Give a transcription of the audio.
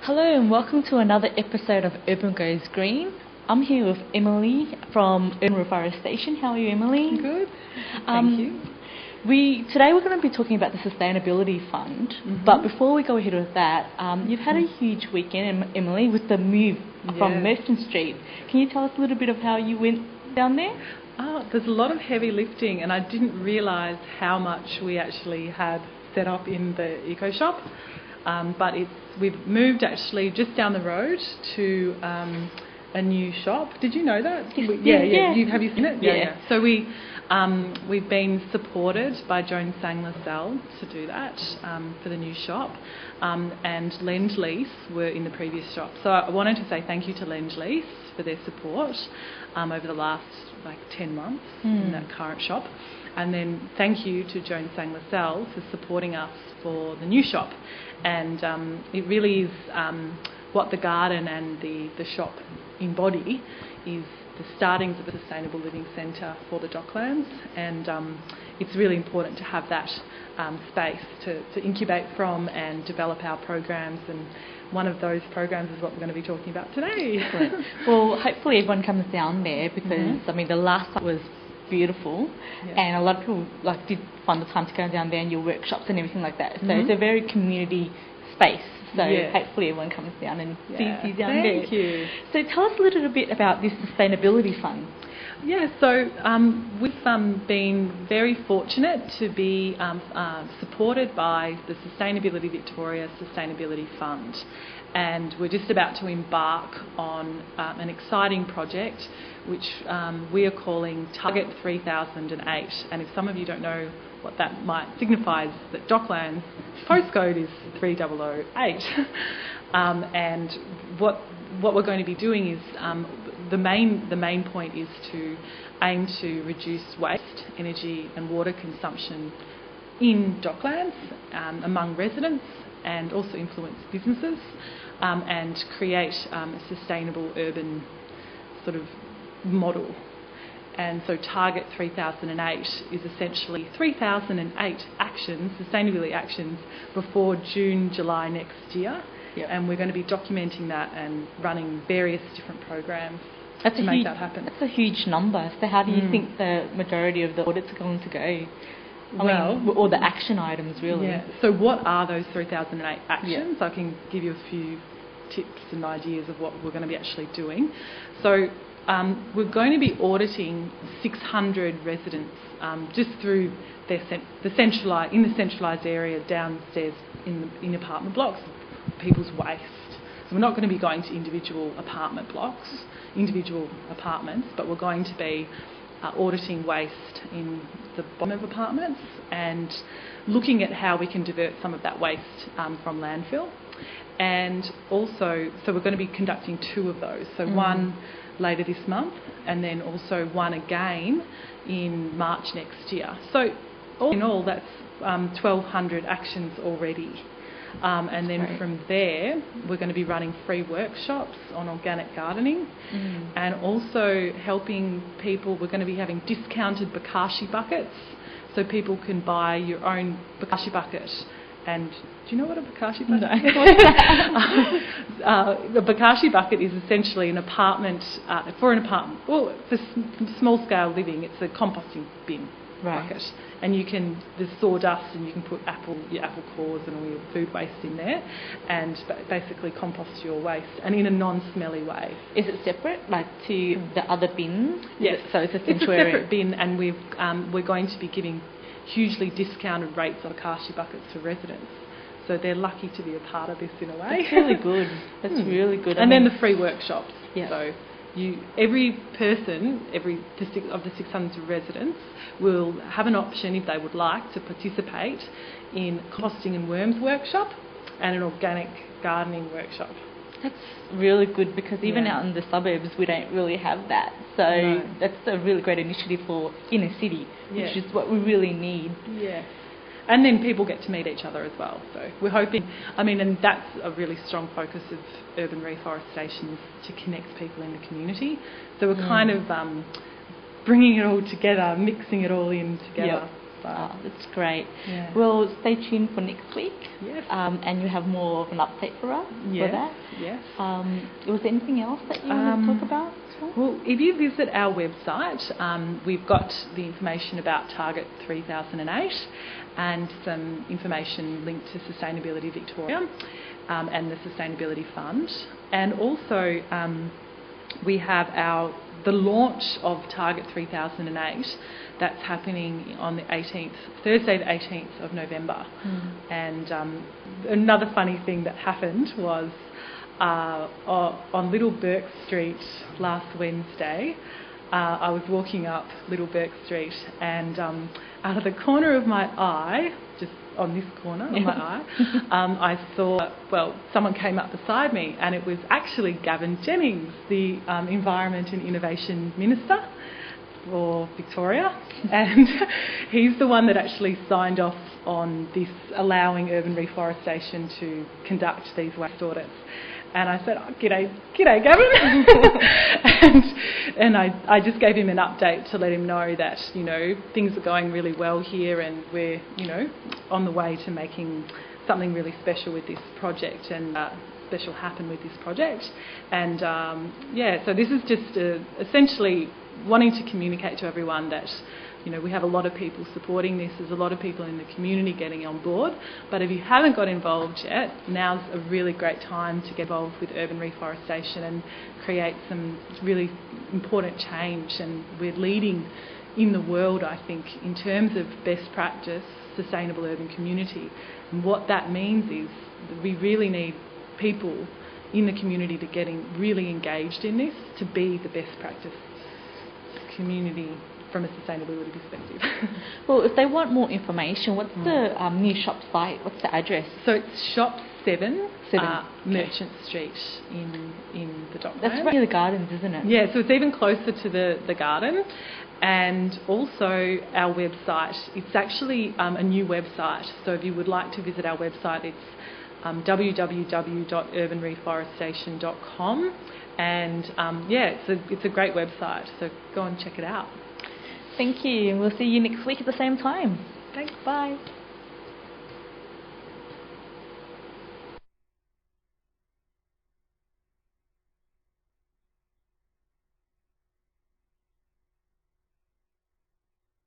Hello and welcome to another episode of Urban Goes Green. I'm here with Emily from Urban Reforestation. How are you, Emily? Good, thank you. Today we're going to be talking about the Sustainability Fund, but before we go ahead with that, you've had a huge weekend, Emily, with the move from Merchant Street. Can you tell us a little bit of how you went down there? There's a lot of heavy lifting, and I didn't realise how much we actually had set up in the eco shop. But we've moved actually just down the road to a new shop. Did you know that? Yeah. Have you seen it? Yeah. So we've been supported by Joan Sang-LaSalle to do that for the new shop, and Lend Lease were in the previous shop. So I wanted to say thank you to Lend Lease for their support over the last 10 months in that current shop. And then thank you to Joan Sang-LaSalle for supporting us for the new shop. And it really is what the garden and the shop embody is the startings of a sustainable living centre for the Docklands. And it's really important to have that space to incubate from and develop our programs. And one of those programs is what we're going to be talking about today. Well, hopefully everyone comes down there because, the last time was beautiful, and a lot of people did find the time to go down there and your workshops and everything like that. So it's a very community space. So hopefully everyone comes down and sees you down there. Thank you. So tell us a little bit about this Sustainability Fund. Yeah, so we've been very fortunate to be supported by the Sustainability Victoria Sustainability Fund. And we're just about to embark on an exciting project which we are calling Target 3008. And if some of you don't know what that might signify, is that Docklands postcode is 3008. And what we're going to be doing is the main point is to aim to reduce waste, energy and water consumption in Docklands among residents, and also influence businesses and create a sustainable urban sort of model. And so Target 3008 is essentially 3008 actions, sustainability actions, before June, July next year. And we're going to be documenting that and running various different programs to make that happen. That's a huge number. So how do you think the majority of the audits are going to go? Or the action items, really. Yeah. So what are those 3008 actions? I can give you a few tips and ideas of what we're going to be actually doing. So we're going to be auditing 600 residents just through the centralised area downstairs in apartment blocks, people's waste. So we're not going to be going to individual apartment blocks, individual apartments, but we're going to be auditing waste in the bottom of apartments and looking at how we can divert some of that waste from landfill. And also, so we're going to be conducting 2 of those. So one later this month, and then also one again in March next year. So all in all, that's 1,200 actions already. And then from there, we're going to be running free workshops on organic gardening and also helping people. We're going to be having discounted bokashi buckets, so people can buy your own bokashi bucket. And do you know what a bokashi bucket is? The bokashi bucket is essentially an apartment, for an apartment. Well, for small scale living, it's a composting bin. Bucket, and there's sawdust, and you can put your apple cores and all your food waste in there, and basically compost your waste, and in a non-smelly way. Is it separate, to the other bins? Yes. So it's a separate bin, and we're going to be giving hugely discounted rates on bokashi buckets for residents. So they're lucky to be a part of this in a way. That's really good. That's really good. And then the free workshops. Yeah. So every person, of the 600 residents, will have an option, if they would like, to participate in composting and worms workshop and an organic gardening workshop. That's really good, because even out in the suburbs we don't really have that. So that's a really great initiative for inner city, which is what we really need. Yeah. And then people get to meet each other as well. So we're hoping, and that's a really strong focus of urban reforestation, is to connect people in the community. So we're kind of bringing it all together, mixing it all in together. Yep. That's great. Yeah. Well, stay tuned for next week. Yes. And you have more of an update for us for that. Yes. Was there anything else that you want to talk about? Well, if you visit our website, we've got the information about Target 3008 and some information linked to Sustainability Victoria and the Sustainability Fund. And also we have the launch of Target 3008 that's happening on the 18th, Thursday the 18th of November. And another funny thing that happened was on Little Burke Street last Wednesday, I was walking up Little Burke Street and out of the corner of my eye, just on this corner of my eye, I saw, someone came up beside me, and it was actually Gavin Jennings, the Environment and Innovation Minister for Victoria, and he's the one that actually signed off on this allowing urban reforestation to conduct these waste audits. And I said, g'day Gavin. and I just gave him an update to let him know that, things are going really well here, and we're, on the way to making something really special with this project and special happen with this project. And so this is just essentially wanting to communicate to everyone that, we have a lot of people supporting this. There's a lot of people in the community getting on board. But if you haven't got involved yet, now's a really great time to get involved with urban reforestation and create some really important change. And we're leading in the world, I think, in terms of best practice, sustainable urban community. And what that means is that we really need people in the community to getting really engaged in this to be the best practice community from a sustainability perspective. Well, if they want more information, what's the new shop site? What's the address? So it's Shop 7. Merchant Street in the Docklands. That's right near the gardens, isn't it? Yeah, so it's even closer to the garden. And also our website. It's actually a new website. So if you would like to visit our website, it's www.urbanreforestation.com. And it's a great website. So go and check it out. Thank you. We'll see you next week at the same time. Thanks. Bye.